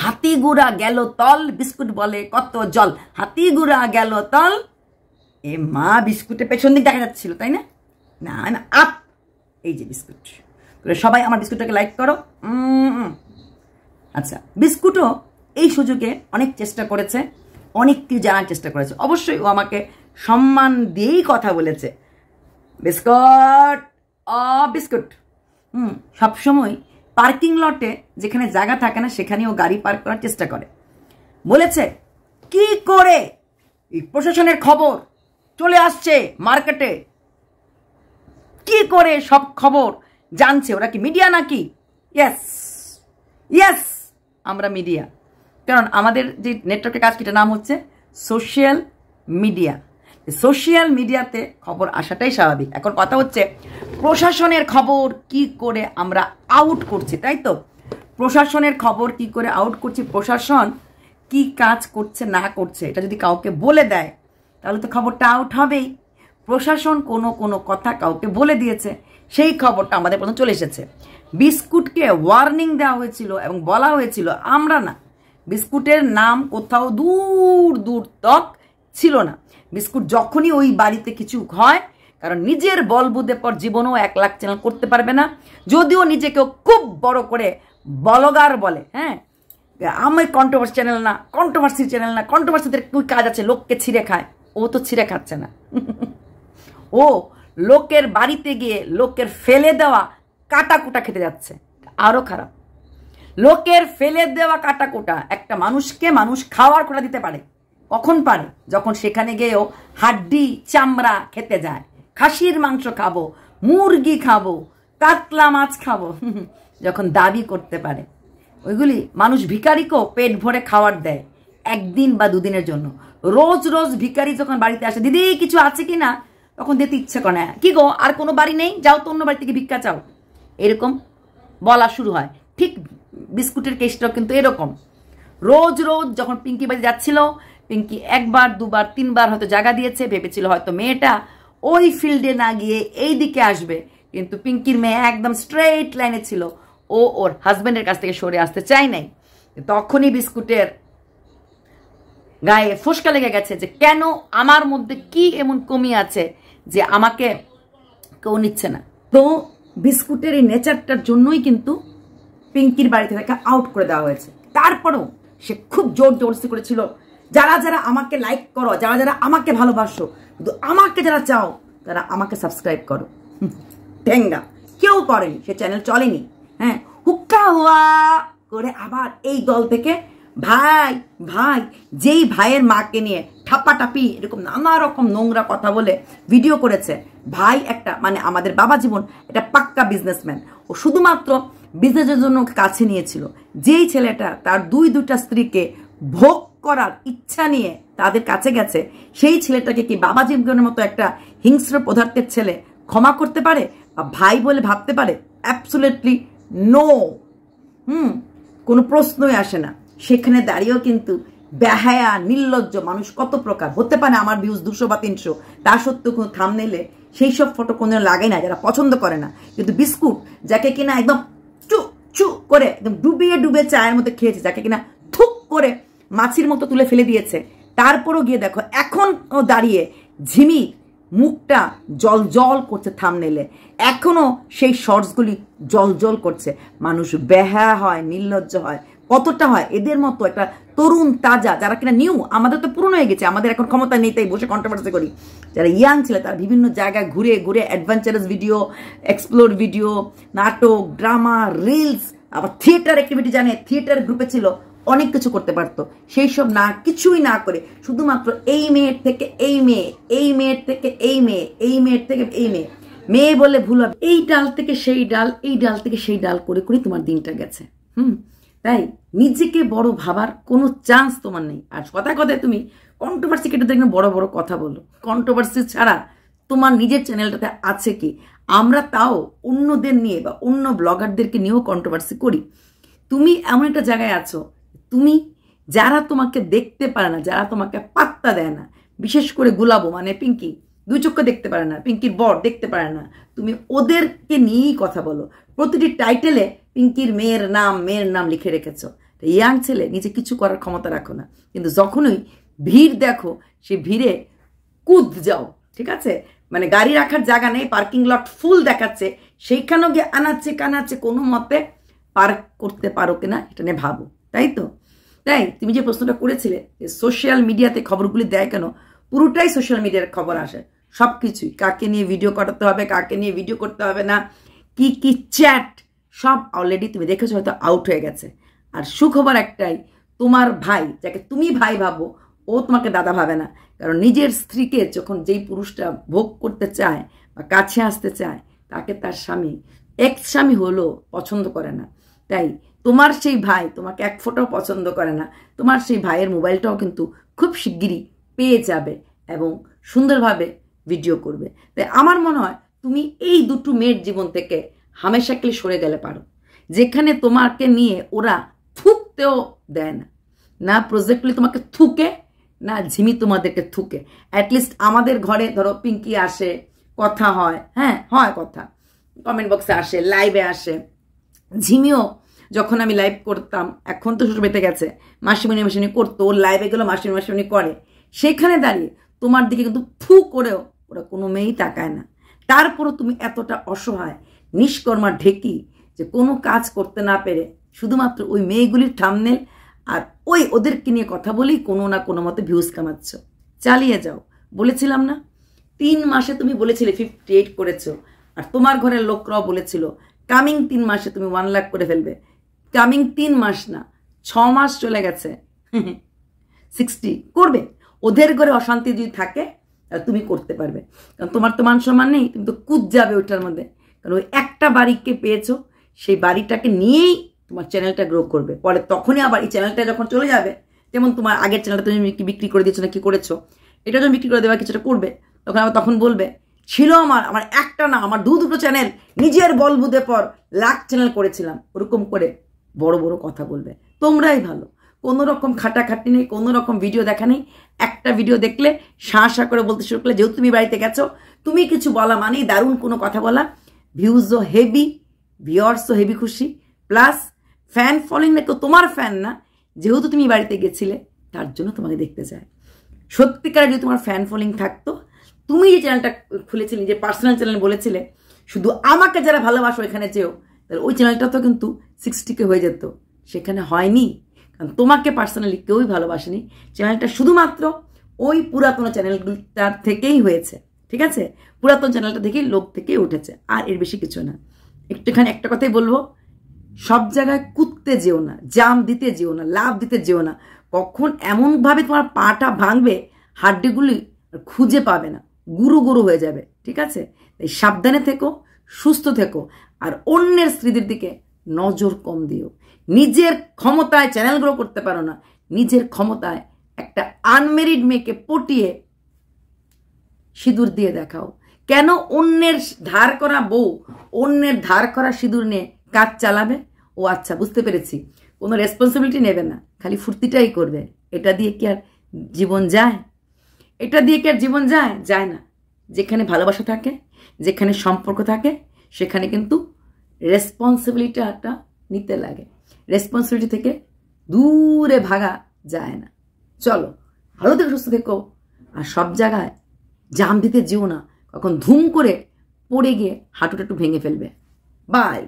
হাতি গুড়া গেল তল, বিস্কুট বলে কত জল, হাতি গুড়া গেল তল। এ মা, বিস্কুটের পেছন দিক দেখা যাচ্ছিল, তাই না? না না, আপ, এই যে বিস্কুট। সবাই আমার বিস্কুটটাকে লাইক করো। আচ্ছা, বিস্কুটও এই সুযোগে অনেক চেষ্টা করেছে, অনেক কিছু জানার চেষ্টা করেছে। অবশ্যই ও আমাকে সম্মান দিয়েই কথা বলেছে, বিস্কুট বিস্কুট। সবসময় পার্কিং লটে যেখানে জায়গা থাকে না সেখানেও গাড়ি পার্ক করার চেষ্টা করে। বলেছে কি করে প্রশাসনের খবর চলে আসছে মার্কেটে, কি করে সব খবর জানছে, ওরা কি মিডিয়া নাকি? ইয়েস ইয়েস, আমরা মিডিয়া। কারণ আমাদের যে নেটওয়ার্কের কাজ, কিটা নাম হচ্ছে সোশ্যাল মিডিয়া। সোশ্যাল মিডিয়াতে খবর আসাটাই স্বাভাবিক। এখন কথা হচ্ছে প্রশাসনের খবর কি করে আমরা আউট করছি, তাই তো? প্রশাসনের খবর কি করে আউট করছি, প্রশাসন কি কাজ করছে না করছে এটা যদি কাউকে বলে দেয় তাহলে তো খবরটা আউট হবেই। প্রশাসন কোনো কথা কাউকে বলে দিয়েছে, সেই খবরটা আমাদের পর্যন্ত চলে এসেছে। বিস্কুটকে ওয়ার্নিং দেওয়া হয়েছিল এবং বলা হয়েছিল, আমরা না, বিস্কুটের নাম কোথাও দূর দূর তক ছিল না। বিস্কুট যখনই ওই বাড়িতে কিছু হয়, কারণ নিজের বলবুদ্ধে পর জীবনেও 1 লাখ চ্যানেল করতে পারবে না, যদিও নিজেকেও খুব বড় করে বলগার বলে। হ্যাঁ, আমার কন্ট্রোভার্সি চ্যানেল না, কন্ট্রোভার্সি চ্যানেল না, কন্ট্রোভার্সিদের কি কাজ আছে? লোককে ছিঁড়ে খায়। ও তো ছিঁড়ে খাচ্ছে না, ও লোকের বাড়িতে গিয়ে লোকের ফেলে দেওয়া কাটাকুটা খেতে যাচ্ছে। আরো খারাপ, লোকের ফেলে দেওয়া কাটাকুটা একটা মানুষকে মানুষ খাওয়ার খোটা দিতে পারে। কখন পারে? যখন সেখানে গিয়েও হাড্ডি চামড়া খেতে যায়। খাসির মাংস খাবো, মুরগি খাবো, কাতলা মাছ খাবো যখন দাবি করতে পারে। ওইগুলি মানুষ ভিখারিকেও পেট ভরে খাওয়ার দেয়, 1 দিন বা 2 দিনের জন্য। রোজ রোজ ভিখারি যখন বাড়িতে আসে, দিদি কিছু আছে কি না, তখন দিতে ইচ্ছে করে না। কি গো, আর কোনো বাড়ি নেই, যাও তো অন্য বাড়ি থেকে ভিক্ষা চাও, এরকম বলা শুরু হয়। ঠিক বিস্কুটের কেসটাও কিন্তু এরকম। রোজ রোজ যখন পিঙ্কি বাড়ি যাচ্ছিল, পিঙ্কি 1 বার 2 বার 3 বার হয়তো জায়গা দিয়েছে, ভেবেছিল হয়তো মেয়েটা ওই ফিল্ডে না গিয়ে এই দিকে আসবে, কিন্তু পিঙ্কির মেয়ে একদম স্ট্রেইট লাইনে ছিল। ও ওর হাজব্যান্ডের কাছ থেকে সরে আসতে চায় নাই। তখনই বিস্কুটের গায়ে ফোসকা লেগে গেছে যে কেন আমার মধ্যে কি এমন কমি আছে যে আমাকে কেউ নিচ্ছে না। তো বিস্কুটের এই নেচারটার জন্যই কিন্তু পিঙ্কির বাড়িতে তাকে আউট করে দেওয়া হয়েছে। তারপরেও সে খুব জোর জবরদস্তি করেছিল, যারা যারা আমাকে লাইক করো, যারা যারা আমাকে ভালোবাসো, কিন্তু আমাকে যারা চাও তারা আমাকে সাবস্ক্রাইব করো। ঠেঙ্গা কেউ করেনি, সে চ্যানেল চলেনি। হ্যাঁ, হুক্কা হুয়া করে আবার এই দল থেকে ভাই ভাই, যেই ভাইয়ের মাকে নিয়ে ঠাপাটাপি এরকম নানা রকম নোংরা কথা বলে ভিডিও করেছে। ভাই একটা, মানে আমাদের বাবা জীবন এটা পাক্কা বিজনেসম্যান। ও শুধুমাত্র বিজনেসের জন্য কাছে নিয়েছিল। যেই ছেলেটা তার 2টা স্ত্রীকে ভোগ করার ইচ্ছা নিয়ে তাদের কাছে গেছে, সেই ছেলেটাকে কি বাবা জীবনের মতো একটা হিংস্র পদার্থের ছেলে ক্ষমা করতে পারে বা ভাই বলে ভাবতে পারে? Absolutely no. কোনো প্রশ্নই আসে না। সেখানে দাঁড়িয়েও কিন্তু বেহায়া নির্লজ্জ মানুষ কত প্রকার হতে পারে। আমার ভিউজ 200 বা 300, তা সত্ত্বেও কোনো থাম্বনেইলে সেই সব ফটো কোনো লাগাই না, যারা পছন্দ করে না। কিন্তু বিস্কুট যাকে কিনা একদম চু চু করে একদম ডুবিয়ে ডুবে চায়ের মধ্যে খেয়েছে, যাকে কিনা থুক করে মাছির মতো তুলে ফেলে দিয়েছে, তারপরও গিয়ে দেখো এখন ও দাঁড়িয়ে ঝিমি মুখটা জল জল করছে থাম্বনেইলে, এখনো সেই শর্টসগুলি জল জল করছে। মানুষ বেহায়া হয়, নির্লজ্জ হয়, কতটা হয় এদের মতো একটা তরুণ তাজা, যারা কিনা নিউ, আমাদের তো পুরনো হয়ে গেছে, আমাদের এখন ক্ষমতা নেই তাই বসে কন্ট্রোভার্সি করি। যারা ইয়াং ছিল তারা বিভিন্ন জায়গায় ঘুরে ঘুরে অ্যাডভেঞ্চারাস ভিডিও, এক্সপ্লোর ভিডিও, নাটক, ড্রামা, রিলস, আবার থিয়েটার অ্যাক্টিভিটি জানে, থিয়েটার গ্রুপে ছিল, অনেক কিছু করতে পারতো। সেই সব না, কিছুই না করে শুধুমাত্র এই মেয়ের থেকে এই মেয়ে, এই মেয়ের থেকে এই মেয়ে, এই মেয়ের থেকে এই মেয়ে, মেয়ে বলে ভুল হবে, এই ডাল থেকে সেই ডাল, এই ডাল থেকে সেই ডাল করে করে তোমার দিনটা গেছে। তাই নিজেকে বড় ভাবার কোনো চান্স তোমার নেই। আর কথায় কথায় তুমি কন্ট্রোভার্সি কেটে দেখলে বড় বড় কথা বলো। কন্ট্রোভার্সি ছাড়া তোমার নিজের চ্যানেলটাতে আছে কি? আমরা তাও অন্যদের নিয়ে বা অন্য ব্লগারদেরকে নিয়েও কন্ট্রোভার্সি করি। তুমি এমন একটা জায়গায় আছো, তুমি যারা তোমাকে দেখতে পারে না, যারা তোমাকে পাত্তা দেয় না, বিশেষ করে গুলাবো মানে পিঙ্কি, 2 চক্ষে দেখতে পারে না, পিঙ্কির বর দেখতে পারে না, তুমি ওদেরকে নিয়েই কথা বলো। প্রতিটি টাইটেলে পিঙ্কির মেয়ের নাম লিখে রেখেছো। ইয়াং ছেলে নিজে কিছু করার ক্ষমতা রাখো না, কিন্তু যখনই ভিড় দেখো সেই ভিড়ে কুদ যাও, ঠিক আছে? মানে গাড়ি রাখার জায়গা নেই, পার্কিং লট ফুল দেখাচ্ছে, সেইখানেও গিয়ে আনাচ্ছে কানাচ্ছে, কোনো মতে পার্ক করতে পারো কিনা এটা নিয়ে ভাবো, তাই তো? তাই তুমি যে প্রশ্নটা করেছিলে যে সোশ্যাল মিডিয়াতে খবরগুলি দেয় কেন, পুরোটাই সোশ্যাল মিডিয়ার খবর আসে, সব কিছুই, কাকে নিয়ে ভিডিও করাতে হবে, কাকে নিয়ে ভিডিও করতে হবে না, কি কি চ্যাট, সব অলরেডি তুমি দেখেছো, হয়তো আউট হয়ে গেছে। আর সুখবর একটাই, তোমার ভাই, যাকে তুমি ভাই ভাবো, ও তোমাকে দাদা ভাবে না, কারণ নিজের স্ত্রীকে যখন যেই পুরুষটা ভোগ করতে চায় বা কাছে আসতে চায়, তাকে তার স্বামী, এক্স স্বামী হলেও পছন্দ করে না। তাই তোমার সেই ভাই তোমাকে এক ফোঁটাও পছন্দ করে না, তোমার সেই ভাইয়ের মোবাইলটাও কিন্তু খুব শিগগিরই পেয়ে যাবে এবং সুন্দরভাবে ভিডিও করবে। তাই আমার মনে হয় তুমি এই দুটো মেয়ের জীবন থেকে হামেশাকে সরে গেলে পারো, যেখানে তোমাকে নিয়ে ওরা থুকতেও দেয় না, না প্রজেক্টলি তোমাকে থুকে, না ঝিমি তোমাদেরকে থুকে। অ্যাটলিস্ট আমাদের ঘরে ধরো পিঙ্কি আসে, কথা হয়, হ্যাঁ হয় কথা, কমেন্ট বক্সে আসে, লাইভে আসে। ঝিমিও যখন আমি লাইভ করতাম, এখন তো শ্বশুর বেঁধে গেছে, মাসিমণি মাসিমণি করতো, ওর লাইভে গেলো মাসিমণি মাসিমণি করে, সেখানে দাঁড়িয়ে তোমার দিকে কিন্তু ফু করেও ওরা কোনো মেয়েই তাকায় না। তারপরও তুমি এতটা অসহায়, নিষ্কর্মা ঢেকি, যে কোনো কাজ করতে না পেরে শুধুমাত্র ওই মেয়েগুলির থাম্বনেল আর ওই ওদেরকে নিয়ে কথা বলেই কোনো না কোনো মতে ভিউজ কামাচ্ছ। চালিয়ে যাও, বলেছিলাম না 3 মাসে তুমি বলেছিলে 58 করেছো, আর তোমার ঘরের লোকরাও বলেছিল কামিং 3 মাসে তুমি 1 লাখ করে ফেলবে। কামিং 3 মাস না, 6 মাস চলে গেছে, 60 করবে। ওদের ঘরে অশান্তি যদি থাকে তুমি করতে পারবে, কারণ তোমার তো মান সম্মান নেই, তুমি তো কুদ যাবে ওইটার মধ্যে, কারণ ওই একটা বাড়িকে পেয়েছো, সেই বাড়িটাকে নিয়েই তোমার চ্যানেলটা গ্রো করবে। পরে তখনই আবার এই চ্যানেলটা যখন চলে যাবে, যেমন তোমার আগের চ্যানেলটা তুমি কি বিক্রি করে দিয়েছো না কি করেছো, এটা যখন বিক্রি করে দেওয়া কিছুটা করবে, তখন বলবে ছিল আমার একটা না, আমার দুটো চ্যানেল, নিজের বলবুদে পর লাখ চ্যানেল করেছিলাম, ওরকম করে বড় বড় কথা বলবে। তোমরাই ভালো, কোনো রকম খাটাখাটি নেই, কোনো রকম ভিডিও দেখা নেই। একটা ভিডিও দেখলে শাঁ করে বলতে শুরু করলে, যেহেতু তুমি বাড়িতে গেছো, তুমি কিছু বলা মানেই দারুণ কোনো কথা বলা, ভিউজও হেভি, ভিউয়ার্সও হেভি খুশি, প্লাস ফ্যান ফলোইং না, কেউ তোমার ফ্যান না, যেহেতু তুমি বাড়িতে গেছিলে তার জন্য তোমাকে দেখতে চায়। সত্যিকারে যদি তোমার ফ্যান ফলোইং থাকতো, তুমি যে চ্যানেলটা খুলেছিলে, যে পার্সোনাল চ্যানেল বলেছিলে শুধু আমাকে যারা ভালোবাসো এখানে যেও, তাহলে ওই চ্যানেলটা তো কিন্তু 60K হয়ে যেত, সেখানে হয়নি, কারণ তোমাকে পার্সোনালি কেউই ভালোবাসেনি। চ্যানেলটা শুধুমাত্র ওই পুরাতন চ্যানেলগুলোটার থেকেই হয়েছে, ঠিক আছে? পুরাতন চ্যানেলটা থেকেই লোক থেকেই উঠেছে, আর এর বেশি কিছু না। একটুখানি একটা কথাই বলবো, সব জায়গায় কুদতে যেও না, জাম দিতে যেও না, লাভ দিতে যেও না, কখন এমনভাবে তোমার পাটা ভাঙবে, হাড্ডিগুলি খুঁজে পাবে না, গুরু গুরু হয়ে যাবে, ঠিক আছে? তাই সাবধানে থেকো, সুস্থ থেকো, আর অন্যের স্ত্রীদের দিকে নজর কম দিও। নিজের ক্ষমতায় চ্যানেল গ্রো করতে পারো না, নিজের ক্ষমতায় একটা আনমেরিড মেয়েকে পটিয়ে সিঁদুর দিয়ে দেখাও। কেন অন্যের ধার করা বউ অন্যের ধার করা সিঁদুর নিয়ে কাজ চালাবে? ও আচ্ছা, বুঝতে পেরেছি, কোনো রেসপন্সিবিলিটি নেবে না, খালি ফুর্তিটাই করবে। এটা দিয়ে কি আর জীবন যায়? এটা দিয়ে কি আর জীবন যায়? যায় না। যেখানে ভালোবাসা থাকে, যেখানে সম্পর্ক থাকে, সেখানে কিন্তু রেসপন্সিবিলিটিটা নিতে লাগে। রেসপন্সিবিলিটি থেকে দূরে ভাগা যায় না। চলো, ভালো থেকে সুস্থ থেকো, আর সব জায়গায় জাম দিতে যেও না, কখন ধুম করে পড়ে গিয়ে হাঁটুটা একটু ভেঙে ফেলবে। বাই।